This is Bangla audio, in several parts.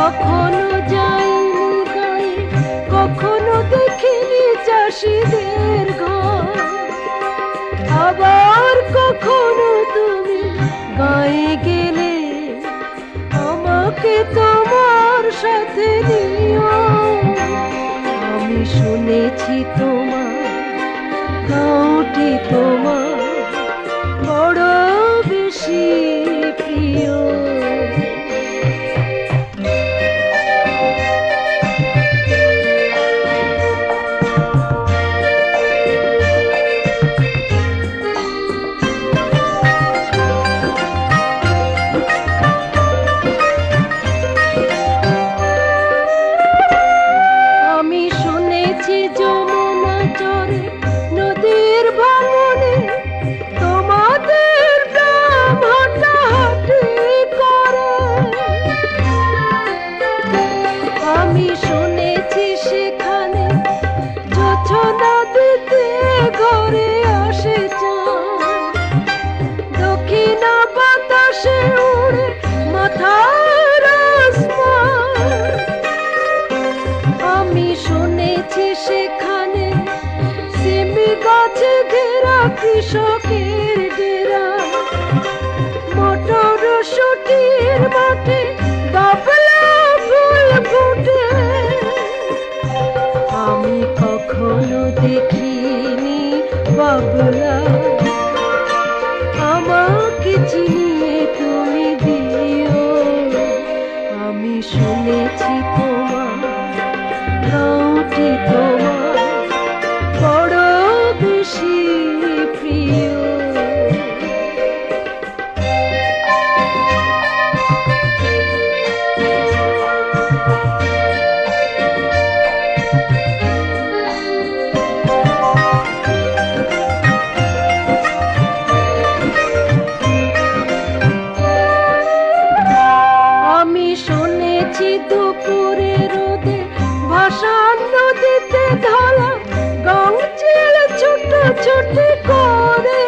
কখনো যাইনি গায়ে, কখনো দেখিনি চাষিদের ঘর। আবার কখনো তুমি গায়ে গেলে আমাকে তোমার সাথে নিও। আমি শুনেছি তোমার গাঁওটি তোমার বড় বেশি প্রিয়। কৃষকের ডেরা, মটরশুটির মাঠে বাবলা ফুল ফুটে। আমি কখনো দেখিনি বাবলা, আমাকে চিনিয়ে তুমি দিও। আমি শুনেছি তোমার গাঁওটি তোমার বড় বেশি প্রিয়। আমি শুনেছি দুপুরে রোদে ভাসান নদীতে ঢালা গাং চিল ছোট ছোট করে।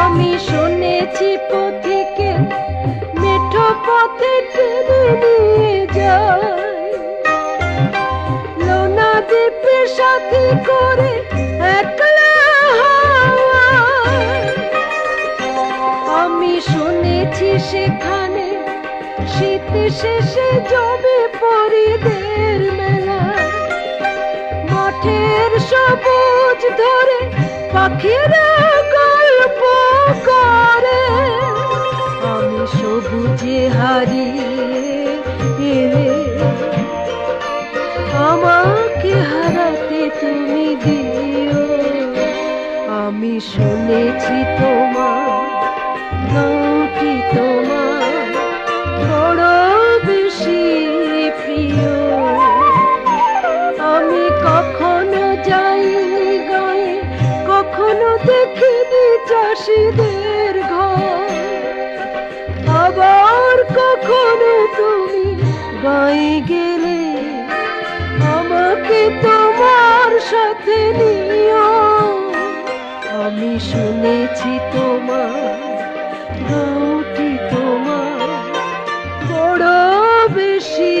আমি শুনেছি পথিকে মেঠো পথে টেনে নিয়ে যায়, লোনা দ্বীপে সাথী করে একলা হাওয়ায়। আমি শুনেছি সেখানে শীত শেষে জমে পরিদের মেলা, মাঠের সবুজ ধরে পাখিরা গল্প করে। আমি সবুজে হারিয়ে এলে আমাকে হারাতে তুমি দিও। আমি শুনেছি তোমার গাঁওটি তোমার বড় বেশি প্রিয়। আমি কখনো যাইনি গায়ে, কখনো দেখিনি চাষিদের ঘর। আবার কখনো তুমি গায়ে গেলে আমাকে তোমার সাথে নিও। আমি শুনেছি তোমার গাঁওটি তোমার বড় বেশি